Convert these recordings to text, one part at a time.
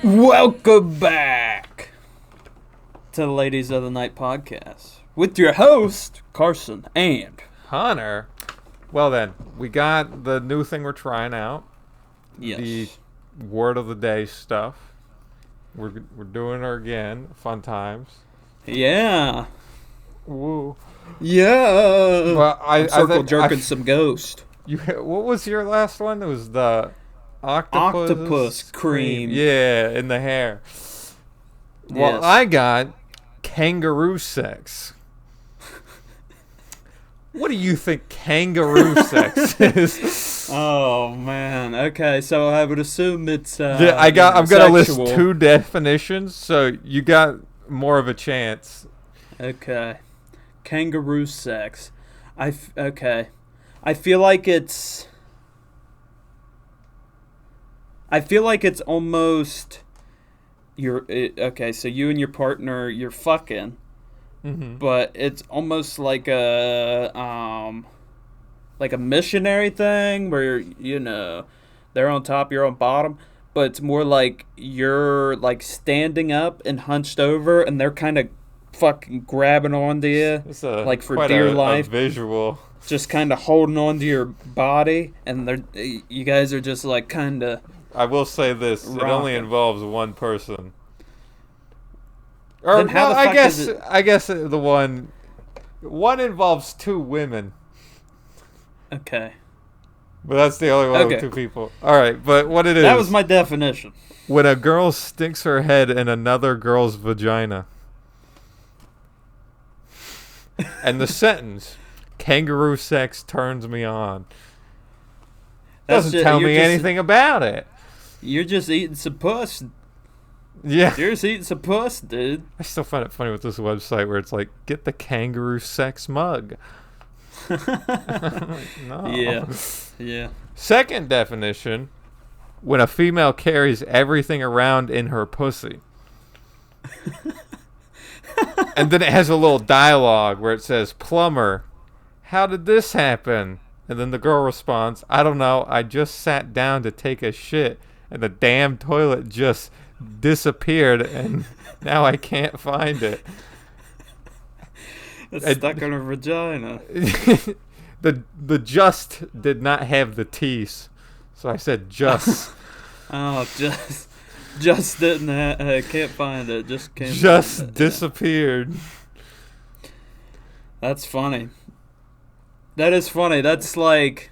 Welcome back to the Ladies of the Night podcast with your host, Carson and Hunter. Well then, we got the new thing we're trying out. yes. The word of the day stuff. We're doing her again. Fun times. Yeah. Woo. Yeah. Well, I'm circle jerking some ghost. What was your last one? It was the Octopus cream. Yeah, in the hair. Well, Yes. I got kangaroo sex. What do you think kangaroo sex is? Oh man. Okay, so I would assume it's Yeah, I'm gonna list sexual. two definitions, so you got more of a chance. Okay. Kangaroo sex. Okay. I feel like it's almost okay, so you and your partner, you're fucking, Mm-hmm. but it's almost like a missionary thing where they're on top, you're on bottom, but it's more like you're like standing up and hunched over and they're kind of fucking grabbing onto you It's like for quite dear a life, visual. just kind of holding onto your body, and you guys are just like kind of I will say this: it only Rockin'. involves one person. Or Then how no, the fuck does it- I guess the one involves two women, okay. but that's the only one Okay. with two people. All right, but what it is? That was my definition. when a girl sticks her head in another girl's vagina. And the sentence, kangaroo sex turns me on, doesn't tell me anything about it. You're just eating some puss. Yeah. You're just eating some puss, dude. I still find it funny with this website where it's like, get the kangaroo sex mug. No. Yeah. Yeah. Second definition, when a female carries everything around in her pussy. And then it has a little dialogue where it says, plumber, how did this happen? And then the girl responds, I don't know, I just sat down to take a shit and the damn toilet just disappeared and now I can't find it. It's stuck in her vagina. The just did not have the T's, so I said just. Oh, just didn't. Can't find it. Just can't. Just find it. disappeared. That's funny. That is funny. That's like,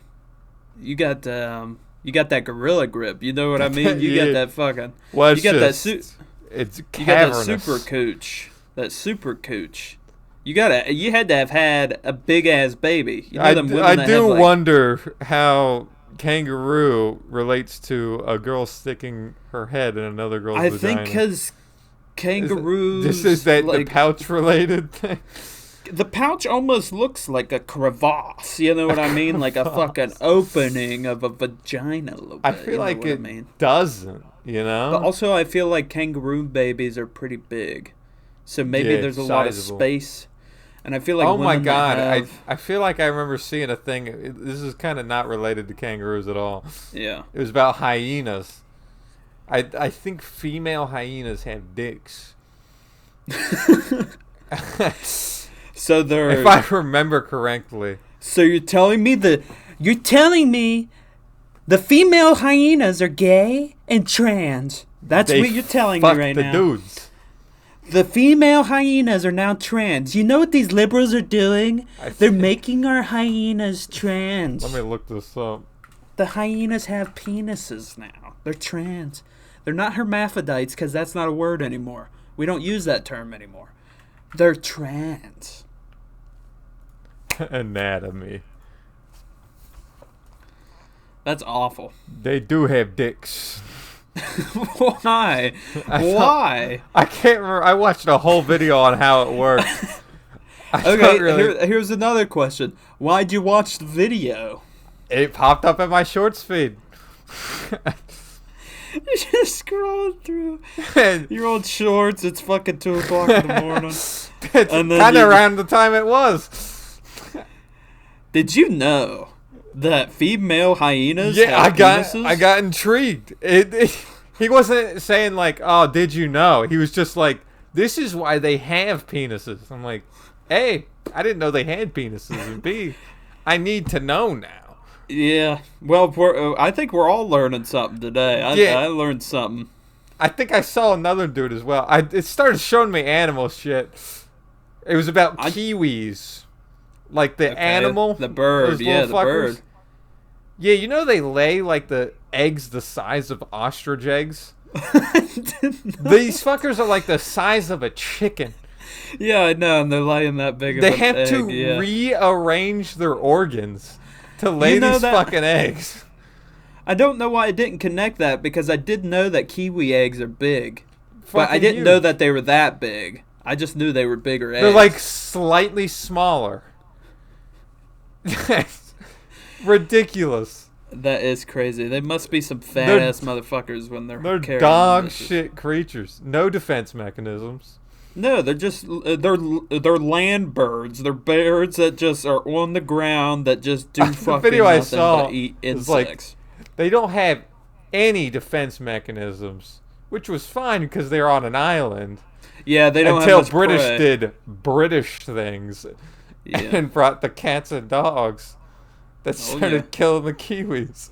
you got that gorilla grip. You know what I mean? You Yeah. got that fucking. Well, You got that suit. It's You got that cavernous. super cooch. That super cooch. You had to have had a big ass baby. You know them women I that do have, like, wonder how kangaroo relates to a girl sticking her head in another girl's I vagina. think because kangaroos. This is that the like, pouch related thing. the pouch almost looks like a crevasse. You know what I mean? Like a fucking opening of a vagina. A little bit, I feel you know like what it I mean? doesn't. You know. But also, I feel like kangaroo babies are pretty big, so maybe Yeah, there's a lot of sizable. space. And I feel like Oh my women that god, have- I feel like I remember seeing a thing. This is kind of not related to kangaroos at all. yeah. It was about hyenas. I think female hyenas have dicks. So they're. If I remember correctly. So you're telling me the female hyenas are gay and trans. That's They what you're telling me fuck right the now. dudes. The female hyenas are now trans. You know what these liberals are doing? They're making our hyenas trans. Let me look this up. The hyenas have penises now. They're trans. They're not hermaphrodites because that's not a word anymore. We don't use that term anymore. They're trans. Anatomy. That's awful. They do have dicks. Why? Why? I can't remember. I watched a whole video on how it worked. I Okay, don't really, here's another question. Why'd you watch the video? it popped up in my shorts feed. You're just scrolling through And your old shorts. It's fucking 2 o'clock in the morning. it's And then kind you- of around the time it was. Did you know that female hyenas Yeah, have penises? I got intrigued. It He wasn't saying like, "Oh, did you know?" He was just like, "This is why they have penises." I'm like, "A, I didn't know they had penises, and B, I need to know now." Yeah. Well, I think we're all learning something today. Yeah. I learned something. I think I saw another dude as well. It started showing me animal shit. It was about kiwis, like the animal, the bird. those Yeah, little the fuckers. bird. Yeah, you know they lay like the eggs the size of ostrich eggs. These fuckers are like the size of a chicken. Yeah, I know, and they're laying that big. They of an have egg, to yeah. rearrange their organs to lay these fucking eggs. I don't know why I didn't connect that because I did know that kiwi eggs are big, but I Fucking didn't huge. know that they were that big. I just knew they were bigger eggs. They're like slightly smaller. Ridiculous. That is crazy. They must be some fat They're- ass motherfuckers when they're They're carrying dog this. shit creatures. No defense mechanisms. No, they're just they're land birds. They're birds that just are on the ground that just do The fucking video I nothing saw but eat was like- insects. They don't have any defense mechanisms, which was fine because they're on an island. Yeah, they don't Until have much British prey. did British things Yeah. and brought the cats and dogs that started yeah. killing the kiwis.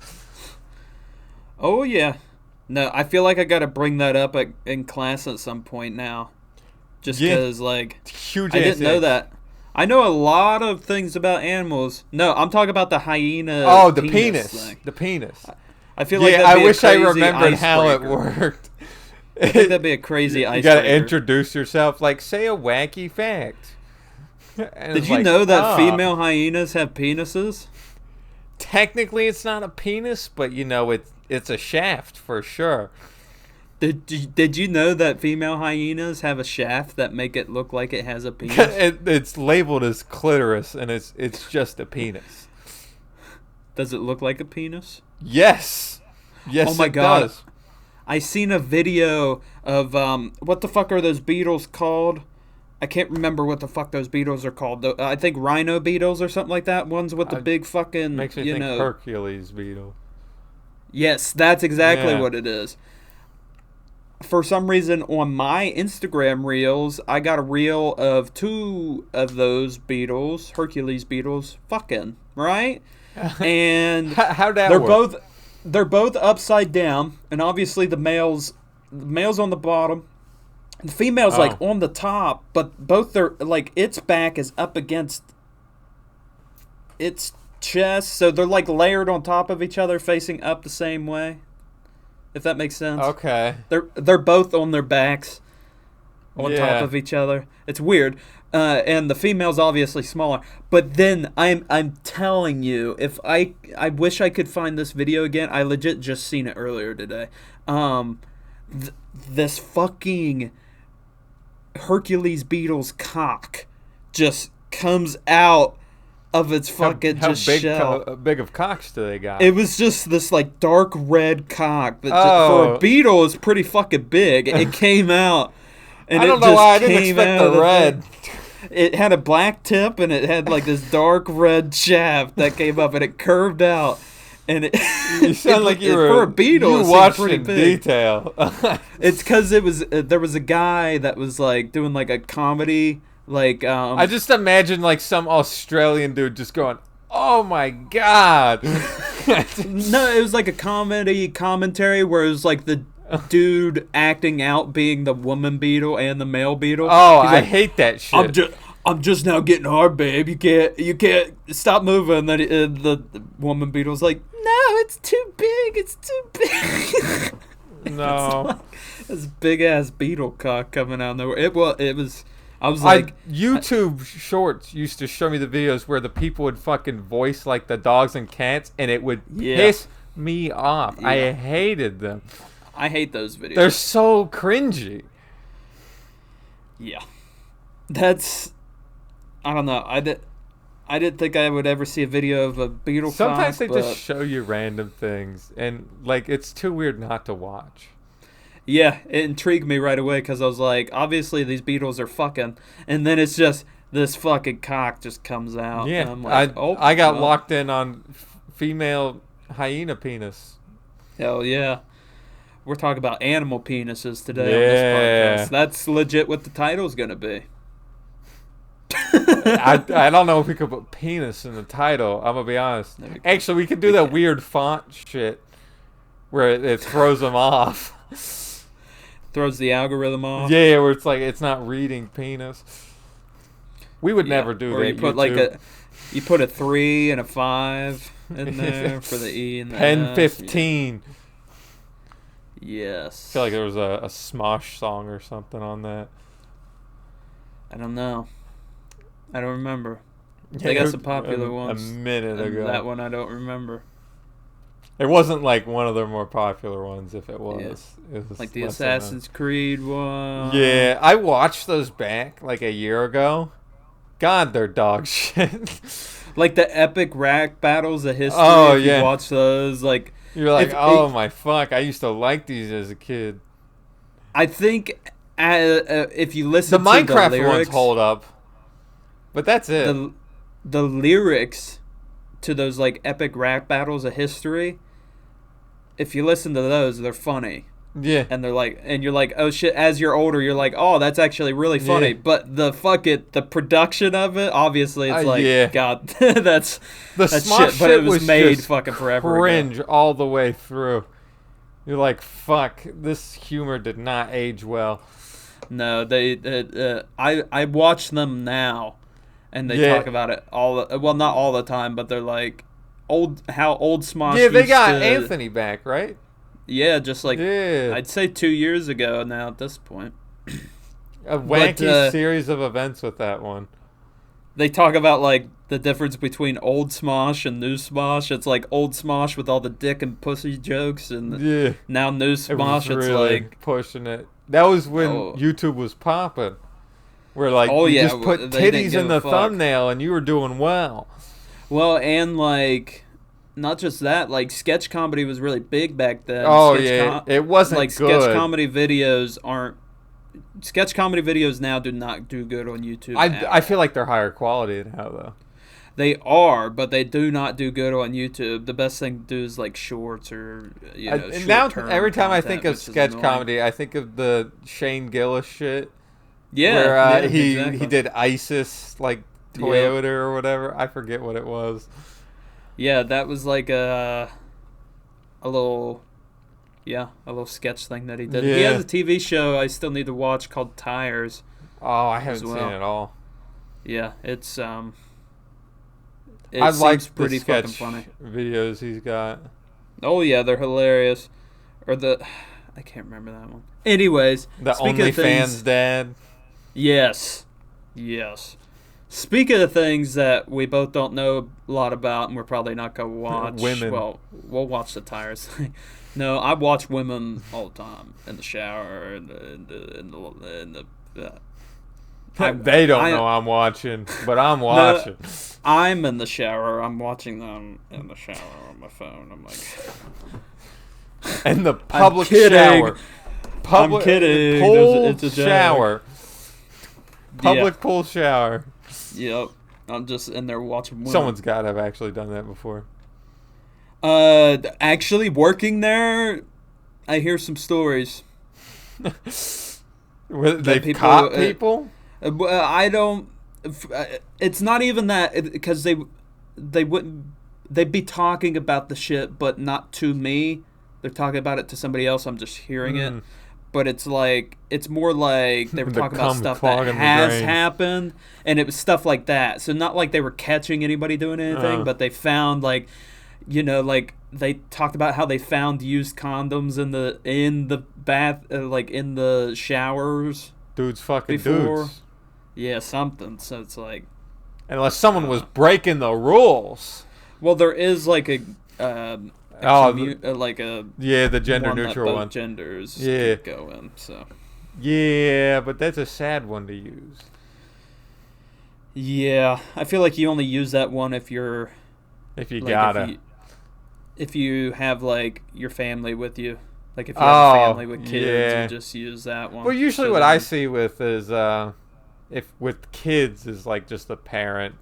Oh yeah. No, I feel like I got to bring that up in class at some point now. Just Yeah. because, like, Huge. I didn't know that. I know a lot of things about animals. No, I'm talking about the hyena. Oh, the penis. thing. The penis. I feel like Yeah, that'd I be a wish I crazy remembered how it icebreaker. worked. I think that'd be a crazy You icebreaker. gotta introduce yourself, like say a wacky fact. And Did it's you like, know that ah, female hyenas have penises? Technically, it's not a penis, but you know it's a shaft for sure. Did you know that female hyenas have a shaft that make it look like it has a penis? It's labeled as clitoris, and it's just a penis. Does it look like a penis? Yes. Yes. Oh my it God. does. I seen a video of what the fuck are those beetles called? I can't remember what the fuck those beetles are called. I think rhino beetles or something like that. Ones with the big fucking, Makes me you think know. Hercules beetle. Yes, that's exactly Yeah. what it is. For some reason, on my Instagram reels, I got a reel of 2 of those beetles, Hercules beetles, fucking, right? And How'd that they're work? they're both upside down, and obviously the male's on the bottom, the female's like Oh. on the top, but both their like its back is up against its chest, so they're like layered on top of each other, facing up the same way. If that makes sense. Okay. They're both on their backs, on Yeah. top of each other. It's weird. And the female's obviously smaller. But then I'm telling you, if I wish I could find this video again. I legit just seen it earlier today. This fucking Hercules beetle's cock just comes out of its fucking How just big, shell. big of cocks do they got? It was just this like dark red cock that for Oh. a beetle is pretty fucking big. It came out. And I don't it know just why I didn't came expect out of the red. thing. It had a black tip and it had like this dark red shaft that came up and it curved out. And it You sound like you were for a beetle. You it seemed watched pretty in big. detail. It's because it was there was a guy that was like doing like a comedy like I just imagine like some Australian dude just going, "Oh my god!" No, it was like a comedy commentary where it was like the dude acting out being the woman beetle and the male beetle. Oh, He's I like, hate that shit. I'm just now getting hard, babe. You can't stop moving. And then the woman beetle's like, no, it's too big. It's too big. No. This big ass beetle cock coming out of nowhere. It was. I was like, YouTube shorts used to show me the videos where the people would fucking voice like the dogs and cats, and it would Yeah. piss me off. Yeah. I hated them. I hate those videos. They're so cringy. Yeah, that's. I don't know. I didn't think I would ever see a video of a beetle Sometimes cock, they but just show you random things, and like it's too weird not to watch. yeah, it intrigued me right away because I was like, obviously these beetles are fucking, and then it's just this fucking cock just comes out. Yeah, and I'm like, I got well, locked in on female hyena penis. Hell yeah. We're talking about animal penises today on this podcast. That's legit what the title's gonna be. I don't know if we could put penis in the title. I'm gonna be honest. Actually, we could do that weird font shit where it throws them off. Throws the algorithm off. Yeah, where it's like it's not reading penis. We would never do or that. You put you put a 3 and a 5 in there for the E and the Pen S. 15. Yes. I feel like there was a Smosh song or something on that. I don't know. I don't remember. They got some popular ones. A minute ago. That one I don't remember. It wasn't like one of their more popular ones. If it was, it was like the Assassin's Creed one. Yeah, I watched those back like a year ago. God, they're dog shit. Like the epic rack battles of history. Oh, if you watch those, like you're like, my fuck! I used to like these as a kid. I think if you listen the to Minecraft the lyrics, ones hold up, but that's it. The lyrics to those like epic rap battles of history, if you listen to those, they're funny. Yeah. And they're like, and you're like, oh shit, as you're older, you're like, oh, that's actually really funny. Yeah. But the production of it, obviously, it's like, God, that's shit. But it was made fucking forever cringe ago. all the way through. You're like, fuck, this humor did not age well. No, I watch them now, and they talk about it not all the time, but they're like, how old Smosh. Yeah, they got Anthony back, right? Yeah, just like I'd say 2 years ago now at this point. A wacky series of events with that one. They talk about like the difference between old Smosh and new Smosh. It's like old Smosh with all the dick and pussy jokes, and now new Smosh, it's really like pushing it. That was when YouTube was popping. Where like you just put titties in the thumbnail and you were doing well. Well, and like not just that, like sketch comedy was really big back then. It wasn't like good. Sketch comedy videos now do not do good on YouTube. I feel like they're higher quality now though. They are, but they do not do good on YouTube. The best thing to do is like shorts or now every time I think of sketch comedy, I think of the Shane Gillis shit. Yeah, where he did ISIS like Toyota or whatever. I forget what it was. Yeah, that was like a little sketch thing that he did. He has a TV show I still need to watch called Tires. Oh, I haven't seen it at all. Yeah, it's I like pretty the sketch fucking funny videos he's got. Oh yeah, they're hilarious. Or I can't remember that one. Anyways, the OnlyFans dad. Yes. Speaking of things that we both don't know a lot about, and we're probably not gonna watch. Women. Well, we'll watch the Tires thing. No, I watch women all the time in the shower, in the they don't know I'm watching, but I'm watching. No, I'm in the shower. I'm watching them in the shower on my phone. I'm like, in the public shower. I'm kidding. It's a shower. Public pool shower. Yep. I'm just in there watching women. Someone's got to have actually done that before. Actually working there, I hear some stories. They've caught people? I don't. It's not even that, because they wouldn't. They'd be talking about the shit, but not to me. They're talking about it to somebody else. I'm just hearing it. But it's more like they were talking about stuff that has happened, and it was stuff like that. So not like they were catching anybody doing anything, but they found like they talked about how they found used condoms in the bath, like in the showers. Dudes fucking before. Dudes. Yeah, something. So it's like, unless someone was breaking the rules. Well, there is like the gender neutral one. Genders go in. So. Yeah, but that's a sad one to use. Yeah, I feel like you only use that one if you gotta. If you have like your family with you, like if you have a family with kids, you just use that one. Well, usually what I see with is if with kids is like just the parent.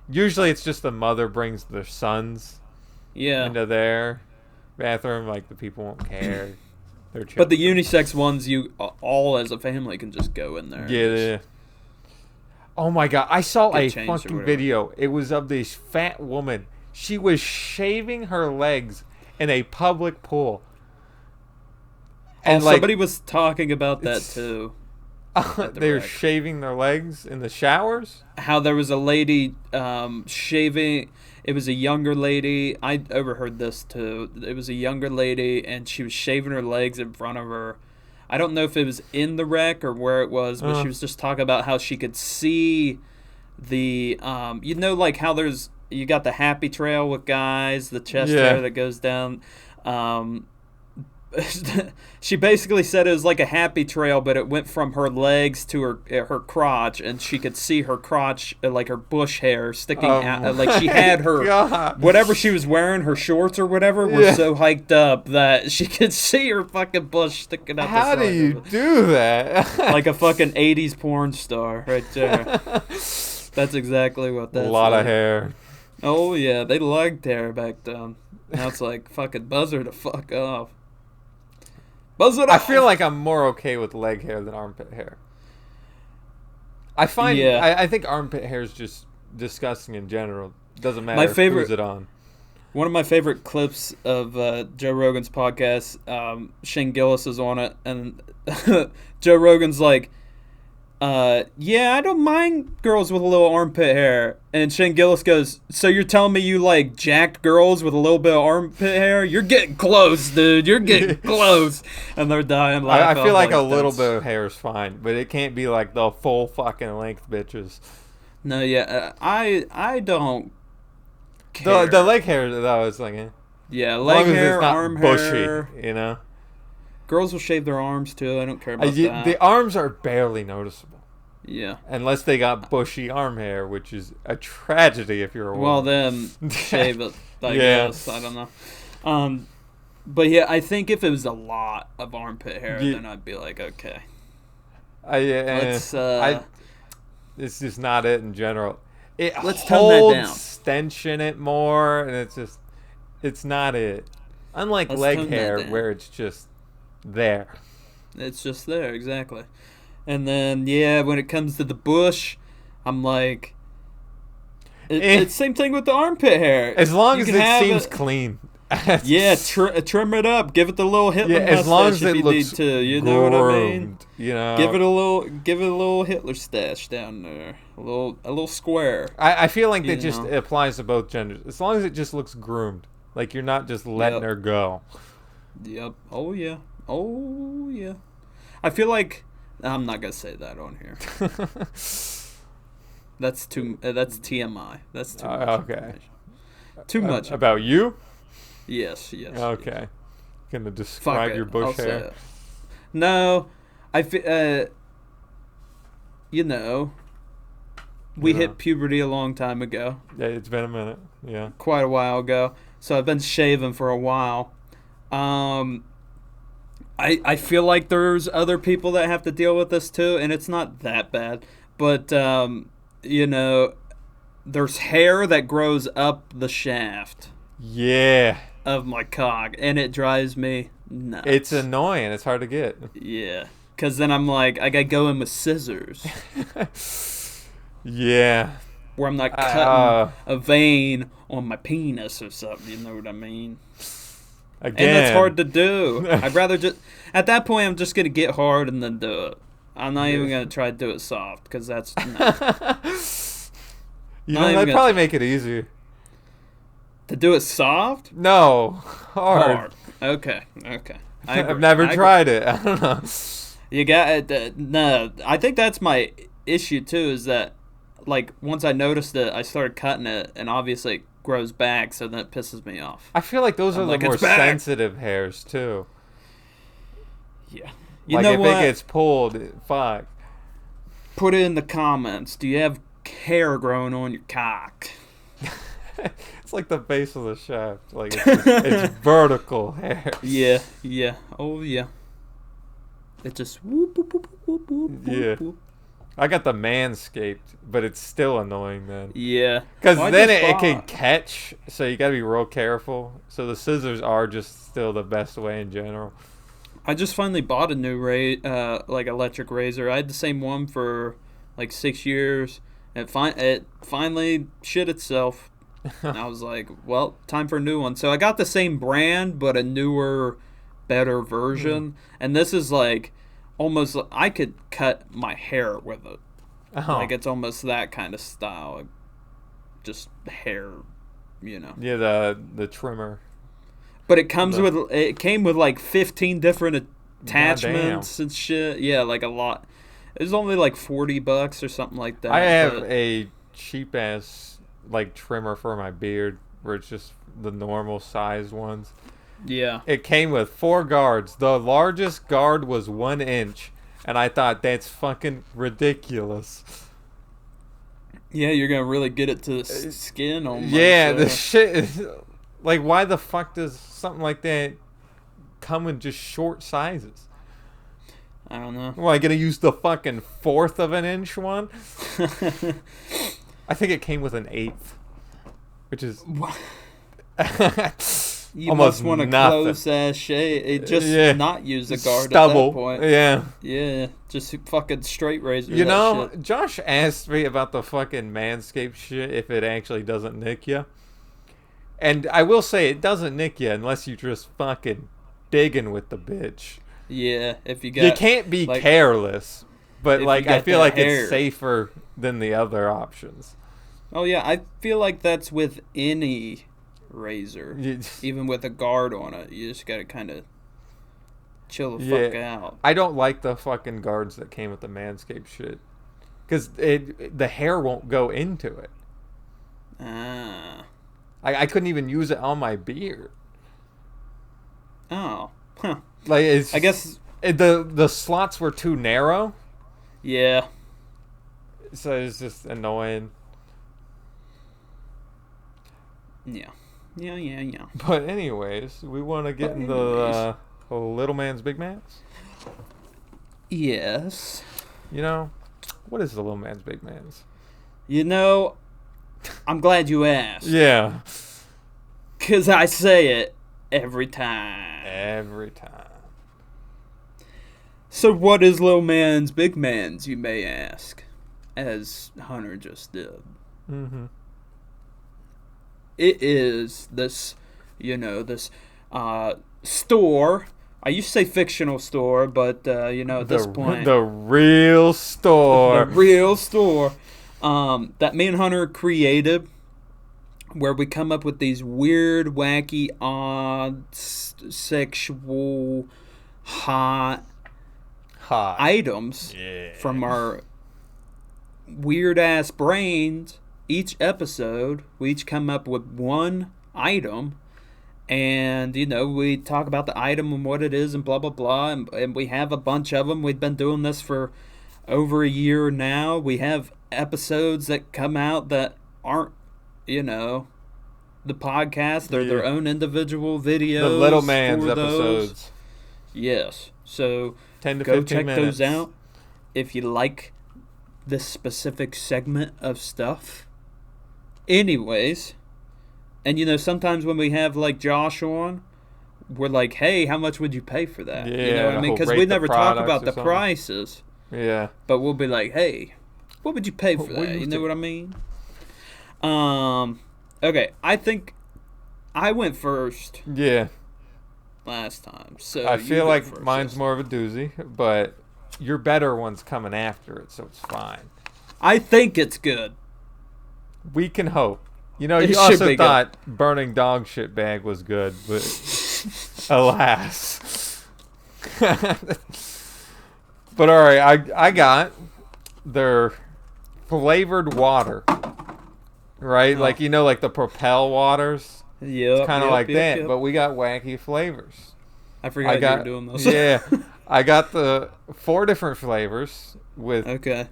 Usually it's just the mother brings their sons into their bathroom, like the people won't care. But the unisex ones, you all as a family can just go in there. Yeah. Oh my god, I saw a changed or fucking whatever. video. It was of this fat woman. She was shaving her legs in a public pool. And somebody was talking about that too. They're shaving their legs in the showers? How there was a lady shaving. It was a younger lady. I overheard this too. It was a younger lady, and she was shaving her legs in front of her. I don't know if it was in the wreck or where it was, but she was just talking about how she could see the, like how you got the happy trail with guys, the chest hair that goes down. She basically said it was like a happy trail, but it went from her legs to her crotch, and she could see her crotch, like her bush hair sticking out. Like she had her whatever she was wearing, her shorts or whatever, were so hiked up that she could see her fucking bush sticking out. How do you do that? Like a fucking 80s porn star right there. That's exactly what that's. A lot like. of hair. Oh yeah, they liked hair back then. Now it's like fucking buzzer to fuck off. I feel like I'm more okay with leg hair than armpit hair. I find I think armpit hair is just disgusting in general. Doesn't matter who's it on. One of my favorite clips of Joe Rogan's podcast, Shane Gillis is on it, and Joe Rogan's like, yeah, I don't mind girls with a little armpit hair. And Shane Gillis goes, so you're telling me you like jacked girls with a little bit of armpit hair? You're getting close, dude. You're getting close. And they're dying laughing. I feel like a little bit of hair is fine, but it can't be like the full fucking length bitches. No, yeah, I don't care. The leg hair, though, is like, yeah, leg hair, arm bushy, hair. you know? Girls will shave their arms, too. I don't care about that. The arms are barely noticeable. Yeah. Unless they got bushy arm hair, which is a tragedy if you're a woman. Well, then shave it, I guess. I don't know. But yeah, I think if it was a lot of armpit hair, then I'd be like, okay. It's just not it in general. Let's tone that down. Stench in it more, and it's not it. Unlike leg hair, where it's just there. It's just there, exactly. And then, yeah, when it comes to the bush, I'm like, it's same thing with the armpit hair. As long as it seems clean. Yeah, trim it up. Give it the little Hitler mustache as long as if it you looks need to. You know what I mean? You know, give it a little Hitler stash down there. A little square. I feel like that just applies to both genders. As long as it just looks groomed, like you're not just letting her go. Yep. Oh yeah. Oh yeah. I feel like I'm not gonna say that on here. That's TMI. That's too much. Okay. Too much about you. Yes. Okay. Gonna describe your bush hair? No, I feel. We hit puberty a long time ago. Yeah, it's been a minute. Yeah. Quite a while ago. So I've been shaving for a while. I feel like there's other people that have to deal with this too, and it's not that bad. But there's hair that grows up the shaft. Yeah. Of my cock, and it drives me nuts. It's annoying. It's hard to get. Yeah, because then I'm like, I gotta go in with scissors. Yeah. Where I'm not cutting a vein on my penis or something. You know what I mean? Again. And that's hard to do. I'd rather just at that point I'm just gonna get hard and then do it. I'm not even gonna try to do it soft because that's. That'd probably make it easier. To do it soft? No, hard. Okay. I've never tried it. I don't know. You got no. I think that's my issue too. Is that like once I noticed it, I started cutting it, and obviously it grows back, so then it pisses me off. I feel like those are the more sensitive hairs too. Yeah. You know what? If it gets pulled, fuck. Put it in the comments. Do you have hair growing on your cock? It's like the base of the shaft. Like it's vertical hair. Yeah. Oh yeah. It just whoop whoop whoop whoop whoop. Yeah. Whoop. I got the Manscaped, but it's still annoying, man. Yeah. Because then it can catch, so you gotta be real careful. So the scissors are just still the best way in general. I just finally bought a new like electric razor. I had the same one for like 6 years. And it finally shit itself. And I was like, well, time for a new one. So I got the same brand, but a newer, better version. And this is like almost, I could cut my hair with it. Oh. Like it's almost that kind of style. Just hair, you know. Yeah, the trimmer. But it came with like 15 different attachments and shit. Yeah, like a lot. It was only like $40 or something like that. I have a cheap ass like trimmer for my beard where it's just the normal sized ones. Yeah. It came with 4 guards. The largest guard was 1 inch, and I thought that's fucking ridiculous. Yeah, you're gonna really get it to the skin almost. Yeah, the shit is like, why the fuck does something like that come in just short sizes? I don't know. Well, I gonna use the fucking 1/4 of an inch one? I think it came with an 1/8, which is you almost must want a nothing. close ass shade. Just not use the guard Stubble. at that point. Yeah. Yeah, just fucking straight razor. You know, shit. Josh asked me about the fucking Manscaped shit if it actually doesn't nick you. And I will say it doesn't nick you unless you're just fucking digging with the bitch. Yeah, if you got. You can't be like, careless, but if like you I got feel that like hair. it's safer than the other options. Oh yeah, I feel like that's with any razor, You- even with a guard on it. You just gotta kind of chill the fuck out. I don't like the fucking guards that came with the Manscaped shit, because the hair won't go into it. Ah. I couldn't even use it on my beard. Oh. Huh. Like it's I guess. the slots were too narrow, Yeah. so it's just annoying. Yeah. Yeah. But anyways, we want to get into little man's big man's. Yes. You know, what is the little man's big man's? You know, I'm glad you asked. Yeah, 'Cause I say it every time. every time. So what is little man's big man's, you may ask, as Hunter just did. Mm-hmm. It is this, this store. I used to say fictional store, but, at this point. The real store. The real store that me and Hunter created, where we come up with these weird, wacky, odd, sexual, hot items from our weird ass brains. Each episode, we each come up with one item, and we talk about the item and what it is and blah blah blah, and we have a bunch of them. We've been doing this for over a year now. We have episodes that come out that aren't the podcast. They're their own individual videos. The little man's for those. episodes. Yes. So 10 to go 15 check minutes. those out if you like this specific segment of stuff. Anyways, and sometimes when we have like Josh on, we're like, hey, how much would you pay for that? Yeah, You know what I mean? Because we never talk about the prices. Yeah. But we'll be like, hey, what would you pay for that? You know what I mean? Okay, I think I went first Yeah. last time. So I you feel go like first mine's this more of a doozy, but your better one's coming after it, so it's fine. I think it's good. We can hope. You It you should also be thought burning dog shit bag was good, but alas. But all right, I got their flavored water, right? Oh. Like like the Propel waters. Yeah, It's kind of like that, but we got wacky flavors. I forgot you were doing those. Yeah, I got the 4 different flavors with Okay.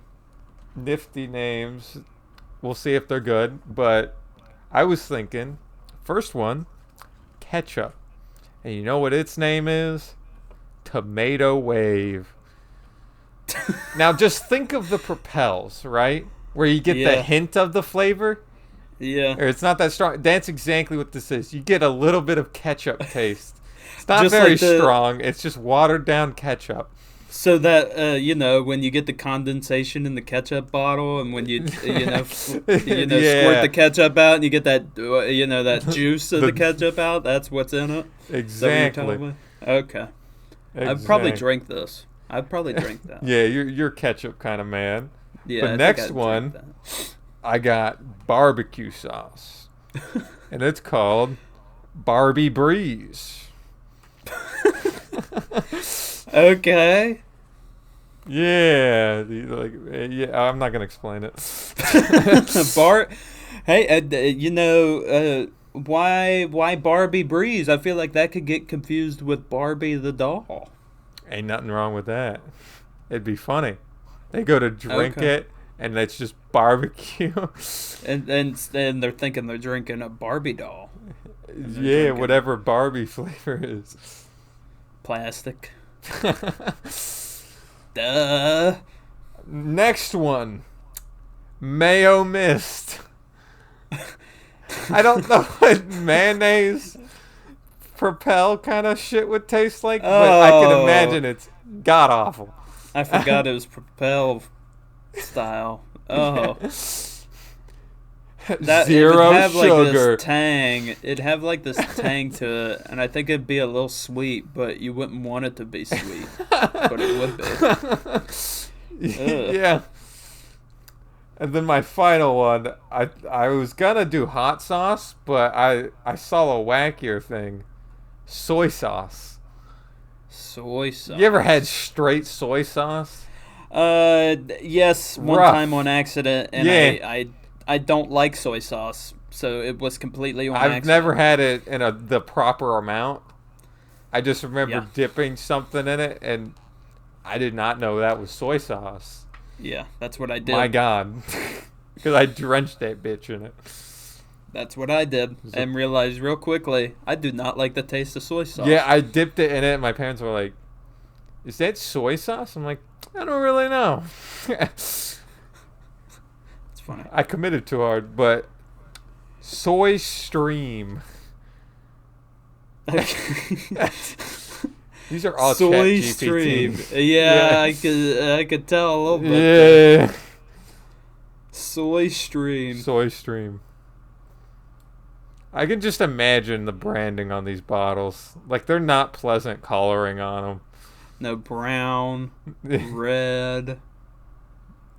nifty names. We'll see if they're good, but I was thinking, first one, ketchup. And you know what its name is? Tomato Wave. Now just think of the Propels, right? Where you get the Yeah. hint of the flavor. Yeah. Or it's not that strong. That's exactly what this is. You get a little bit of ketchup taste. It's not Just very like the- strong. It's just watered down ketchup. So that when you get the condensation in the ketchup bottle, and when you squirt Yeah. the ketchup out, and you get that that juice of The- the ketchup out, that's what's in it. Is that what you're telling Exactly. me? Okay, I'd probably drink this. I'd probably drink that. Yeah, you're ketchup kind of man. Yeah. The I think next I'd drink one, that. I got barbecue sauce, and it's called Barbie Breeze. Okay. Yeah, yeah. I'm not gonna explain it. Bar. Hey, why Barbie Breeze? I feel like that could get confused with Barbie the doll. Ain't nothing wrong with that. It'd be funny. They go to drink Okay. it, and it's just barbecue. And they're thinking they're drinking a Barbie doll. Yeah, drinking- whatever Barbie flavor is. Plastic. Duh. Next one, mayo mist. I don't know what mayonnaise propel kind of shit would taste like, but I can imagine it's god awful. I forgot it was Propel style. Oh. That Zero it would have sugar. Like this tang. It'd have like this tang to it, and I think it'd be a little sweet, but you wouldn't want it to be sweet, but it would be. Yeah. And then my final one, I was gonna do hot sauce, but I saw a wackier thing, soy sauce. Soy sauce. You ever had straight soy sauce? Yes, one Rough. time on accident, and Yeah. I don't like soy sauce, so it was completely on I've accident. never had it in the proper amount. I just remember Yeah. dipping something in it, and I did not know that was soy sauce. Yeah, that's what I did. My God, because I drenched that bitch in it. That's what I did, it- and realized real quickly I do not like the taste of soy sauce. Yeah, I dipped it in it. And my parents were like, "Is that soy sauce?" I'm like, "I don't really know." It's funny. I committed too hard, but soy stream. These are all Soy ChatGPT. stream. Yeah, Yeah. I could tell a little bit. there. Yeah. Soy stream. Soy stream. I can just imagine the branding on these bottles. Like, they're not pleasant coloring on No brown, them. red,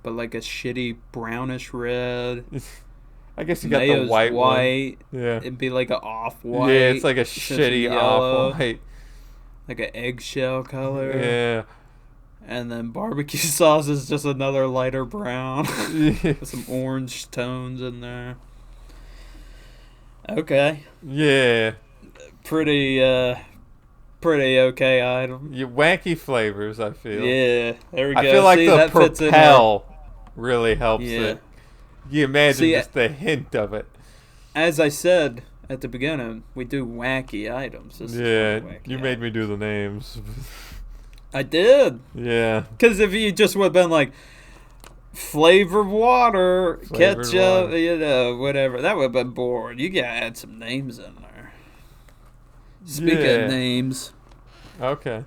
but like a shitty brownish red. I guess you got Mayo's the white one. white. Yeah. It'd be like an off-white. Yeah, it's like a some shitty yellow, off-white. like an eggshell color. Yeah. And then barbecue sauce is just another lighter brown Yeah. with some orange tones in there. Okay, Yeah. pretty okay item. You wacky flavors, I feel. Yeah, there we go. I feel like See, the that fits in propel really helps Yeah. it. You imagine See, just the hint of it. as I said at the beginning, we do wacky items. This is Yeah, one wacky you made me do the names. I did. Yeah. Because if you just would have been like flavored water, Flavored ketchup, water. whatever, that would have been boring. You gotta add some names in there. Speaking Yeah. of names, Okay.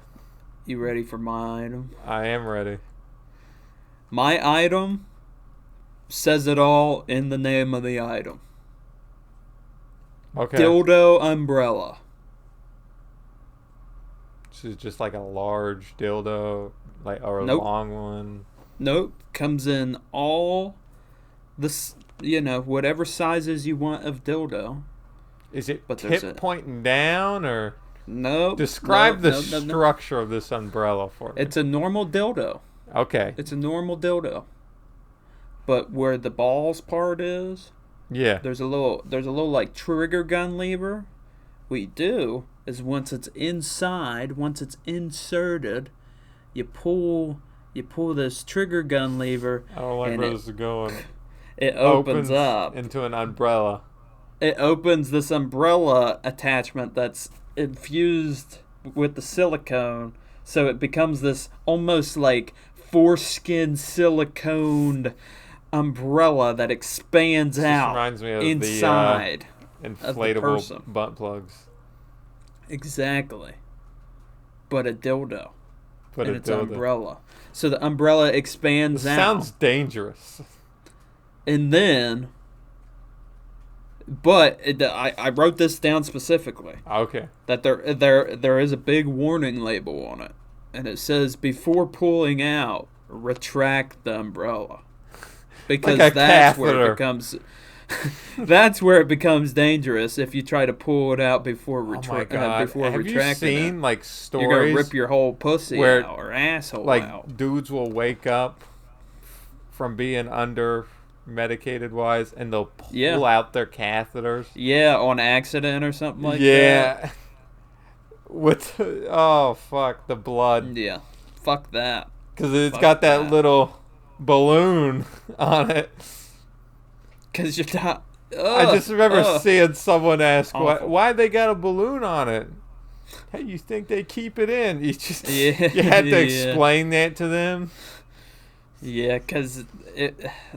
you ready for my item? I am ready. My item says it all in the name of the item. Okay. Dildo umbrella. This is just like a large dildo, like, or a Nope. long one. Nope. Comes in all this, whatever sizes you want of dildo. Is it But there's tip a- pointing down, or Nope. describe the nope, nope, nope. structure of this umbrella for me? It's a normal dildo. Okay. It's a normal dildo. But where the balls part is, Yeah. there's a little like trigger gun lever. What you do is once it's inside, once it's inserted, you pull this trigger gun lever. I don't like and where this is going. It opens up. into an umbrella. It opens this umbrella attachment that's infused with the silicone, so it becomes this almost like foreskin siliconed umbrella that expands This out reminds me of inside. the person. inflatable butt plugs. Exactly. But a dildo. But And a it's dildo. umbrella. So the umbrella expands This out. sounds dangerous. And then, but I wrote this down specifically Okay. that there is a big warning label on it, and it says before pulling out, retract the umbrella, because Like a that's where catheter. it becomes that's where it becomes dangerous if you try to pull it out before Oh my god! before Have you retracting seen it. like You're gonna stories rip your whole pussy where, out or asshole like, out. dudes will wake up from being under medicated wise and they'll Yeah, pull out their catheters? yeah, on accident or something like that. Yeah. Oh fuck the blood, Yeah, fuck that. because it's Fuck got that that. little balloon on it. Cause you're not. I just remember seeing someone ask Awful. why they got a balloon on it. How you think they keep it in? You just Yeah, you had to yeah. explain that to them. Yeah, cause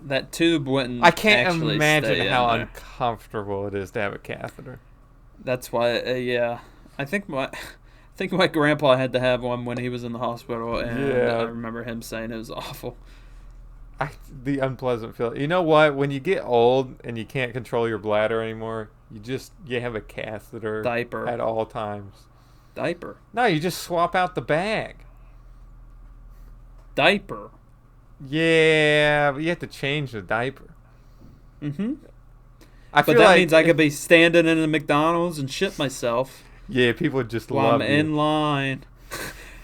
that tube wouldn't. I can't actually imagine stay how in there. uncomfortable it is to have a catheter. That's why. Yeah, I think my grandpa had to have one when he was in the hospital, and Yeah. I remember him saying it was awful. The unpleasant feeling. You know what? When you get old and you can't control your bladder anymore, you have a catheter Diaper. at all times. Diaper. No, you just swap out the bag. Diaper. Yeah, but you have to change the diaper. Mm-hmm. I But feel that like means I could be standing in a McDonald's and shit myself yeah, people would just while I'm love you. in line,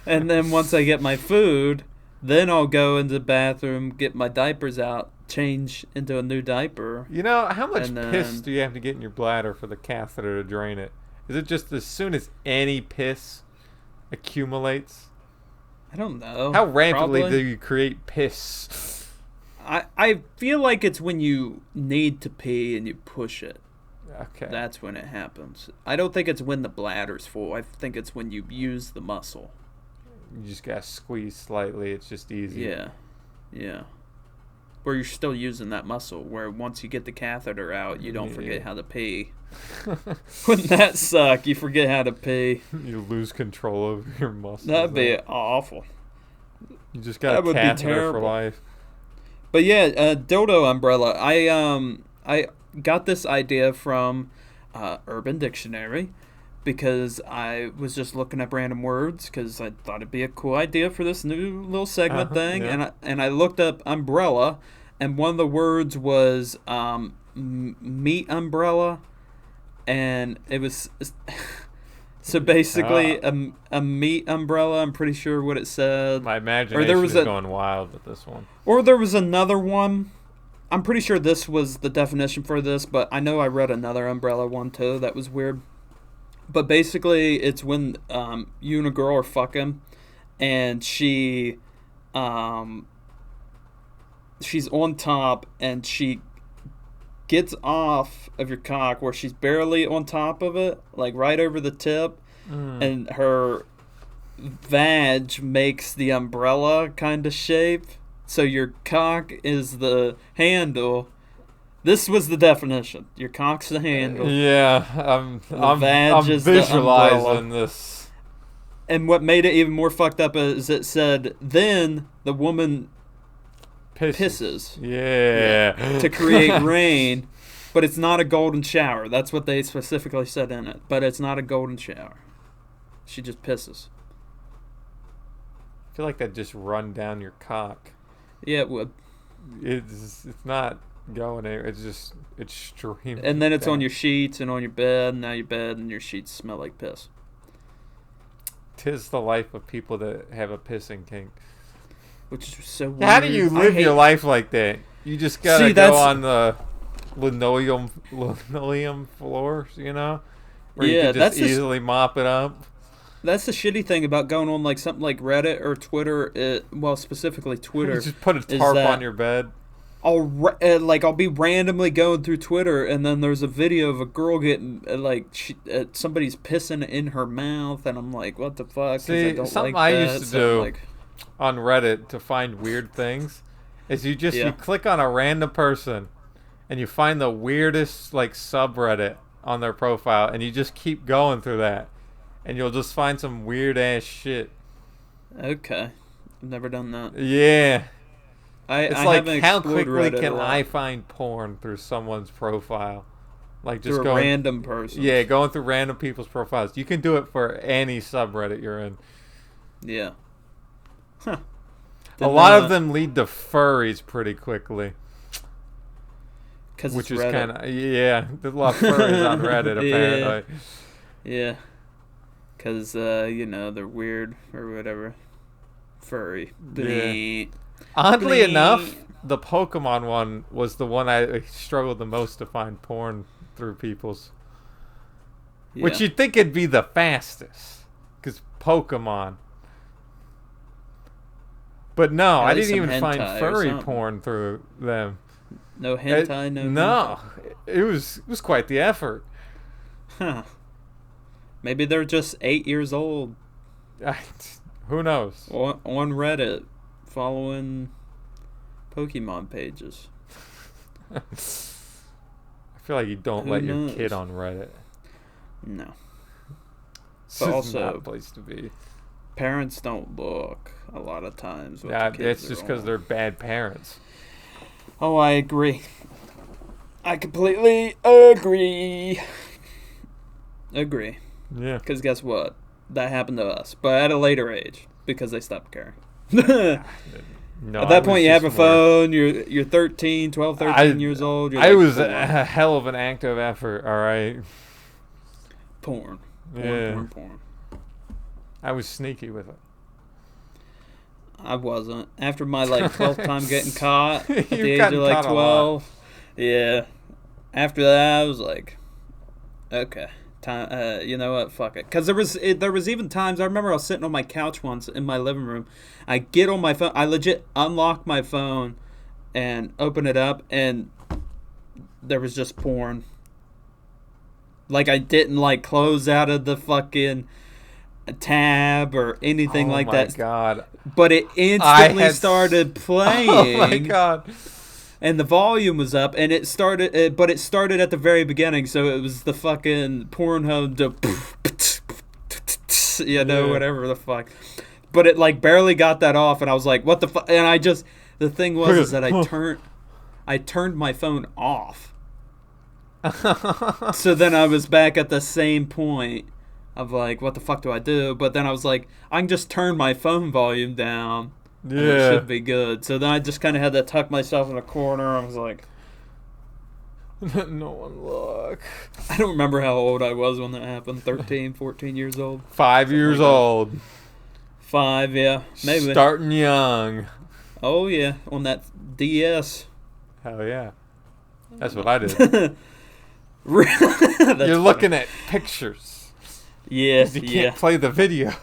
and then once I get my food, then I'll go into the bathroom, get my diapers out, change into a new diaper. You know, how much And piss then- do you have to get in your bladder for the catheter to drain it? Is it just as soon as any piss accumulates? I don't know. How rapidly Probably. do you create piss? I feel like it's when you need to pee and you push it. Okay. That's when it happens. I don't think it's when the bladder's full. I think it's when you use the muscle. You just gotta squeeze slightly. It's just easy. Yeah. Yeah. Where you're still using that muscle, where once you get the catheter out, you don't forget Yeah. how to pee. Wouldn't that suck? You forget how to pee. You lose control over your muscles. That'd be awful. You just got that a would be catheter for terrible. life. But yeah, dildo umbrella. I got this idea from Urban Dictionary because I was just looking up random words because I thought it'd be a cool idea for this new little segment thing, yeah. and I looked up umbrella, and one of the words was meat umbrella, and it was so basically a meat umbrella. I'm pretty sure what it said. My imagination is going wild with this one. Or there was another one. I'm pretty sure this was the definition for this, but I know I read another umbrella one too that was weird. But basically, it's when you and a girl are fucking, and she's on top, and she gets off of your cock where she's barely on top of it, like right over the tip, and her vag makes the umbrella kind of shape. So your cock is the handle. This was the definition. Your cock's the handle. Yeah, I'm vag is the visualizing this. And what made it even more fucked up is it said, then the woman pisses Yeah. to create rain, but it's not a golden shower. That's what they specifically said in it. But it's not a golden shower. She just pisses. I feel like that just run down your cock. Yeah, it would. It's not going anywhere. It's streaming. And then it's down. on your sheets and on your bed. And now your bed and your sheets smell like piss. 'Tis the life of people that have a pissing kink. Which is so weird. How do you live your life like that? You just gotta See, go that's- on the linoleum floors, you know, where you Yeah, can just that's just- easily mop it up. That's the shitty thing about going on like something like Reddit or Twitter. Well, specifically Twitter. Just put a is tarp that on your bed. I'll be randomly going through Twitter, and then there's a video of a girl getting somebody's pissing in her mouth, and I'm like, what the fuck? 'Cause See, I don't something like I that, used to so do I'm like, on Reddit to find weird things is you Yeah. click on a random person and you find the weirdest like subreddit on their profile and you just keep going through that and you'll just find some weird ass shit. Okay. I've never done that. Yeah. It's I like, haven't how explored quickly Reddit a can lot. I find porn through someone's profile? Like, just Through a going. random person. Yeah, going through random people's profiles. You can do it for any subreddit you're in. Yeah. Huh. A lot of them lead to furries pretty quickly. Because Which it's is Reddit. kind of, yeah, there's a lot of furries on Reddit, apparently. Yeah. Because, they're weird or whatever. Furry. Yeah. Oddly enough, the Pokemon one was the one I struggled the most to find porn through people's. Yeah. Which you'd think it'd be the fastest. Because Pokemon. But no, I didn't even find furry porn through them. No hentai, no. It was quite the effort. Huh. Maybe they're just 8 years old. Who knows? On Reddit, following Pokemon pages. I feel like you don't let your kid on Reddit. No. But also, not a place to be. Parents don't look a lot of times. Yeah, it's just because they're bad parents. Oh, I agree. I completely agree. Yeah. Because guess what? That happened to us, but at a later age because they stopped caring. No, at that point, you have a phone. You're 13, 12, 13 years old. I was a hell of an active effort. All right. Porn. Porn. I was sneaky with it. I wasn't. After my 12th time getting caught at the age of 12. Yeah. After that, I was like, okay, time. You know what? Fuck it. Because there was even times. I remember I was sitting on my couch once in my living room. I get on my phone. I legit unlock my phone and open it up, and there was just porn. Like, I didn't close out of the fucking tab or anything like that. Oh my god. But it instantly started playing. Oh my god. And the volume was up, and it started, but it started at the very beginning, so it was the fucking Pornhub, whatever the fuck. But it barely got that off, and I was like, what the fuck? And the thing was that I turned my phone off. So then I was back at the same point of what the fuck do I do? But then I was like, I can just turn my phone volume down. Yeah. And it should be good. So then I just kind of had to tuck myself in a corner. I was like, no one look. I don't remember how old I was when that happened. 13, 14 years old. 5 years old. 5, yeah. Maybe. Starting young. Oh, yeah. On that DS. Hell yeah. That's what I did. You're looking at pictures. Yeah, you can't play the video.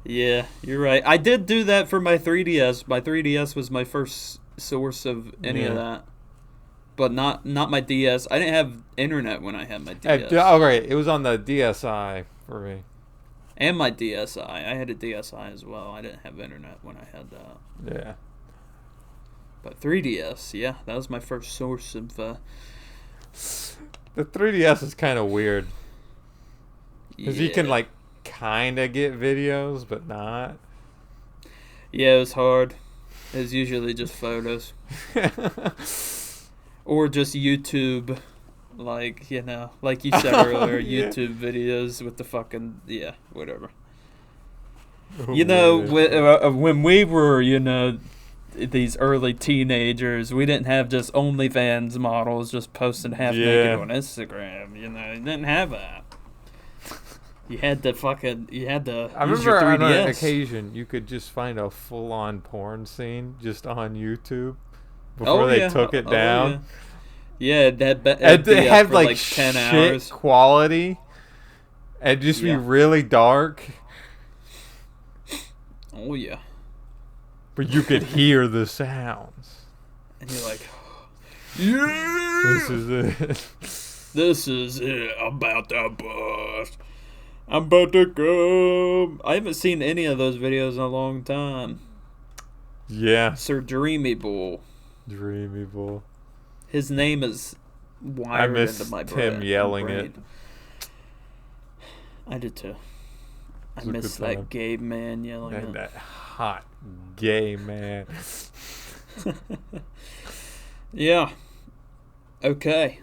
Yeah, you're right. I did do that for my 3DS. My 3DS was my first source of any of that. But not my DS. I didn't have internet when I had my DS. Oh, right. It was on the DSi for me. And my DSi. I had a DSi as well. I didn't have internet when I had that. Yeah. But 3DS, yeah. That was my first source of... The 3DS is kind of weird. Because you can, kind of get videos, but not. Yeah, it was hard. It was usually just photos. Or just YouTube, like you said earlier, YouTube videos with the fucking, whatever. When we were, these early teenagers, we didn't have just OnlyFans models just posting half naked on Instagram, you didn't have that. You had to I remember on an occasion you could just find a full-on porn scene just on YouTube before they took it down. Yeah, it had 10 shit hours quality. It'd just be really dark. Oh yeah. But you could hear the sounds. And you're like, yeah, this is it. This is it. I'm about to bust. I'm about to go. I haven't seen any of those videos in a long time. Yeah. Sir Dreamy Bull. Dreamy Bull. His name is wired into my brain. I missed him yelling it. I did too. I miss that gay man yelling And at that hot gay man. Yeah. Okay.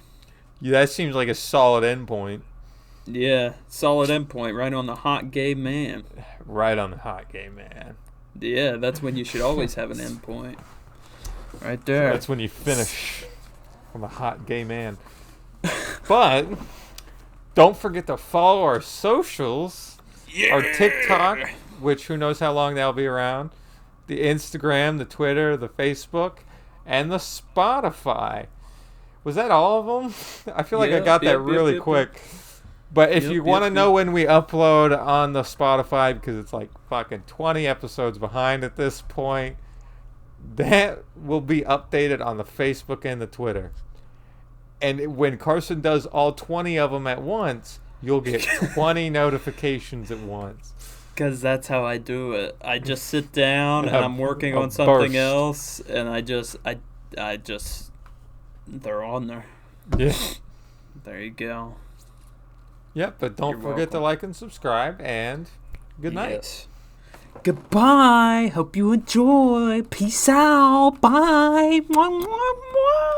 Yeah, that seems like a solid endpoint. Yeah. Solid endpoint right on the hot gay man. Right on the hot gay man. Yeah, that's when you should always have an endpoint. Right there. That's when you finish on the hot gay man. But don't forget to follow our socials. Yeah. Our TikTok, which who knows how long that'll be around. The Instagram, the Twitter, the Facebook, and the Spotify. Was that all of them? I feel like I got that really quick. But if you want to know when we upload on the Spotify, because it's like fucking 20 episodes behind at this point, that will be updated on the Facebook and the Twitter. And when Carson does all 20 of them at once, you'll get 20 notifications at once. Because that's how I do it. I just sit down and I'm working on something else, and I just, they're on there. Yeah. There you go. Yep, but don't forget to like and subscribe, and good night. Yes. Goodbye. Hope you enjoy. Peace out. Bye. Mwah, mwah, mwah.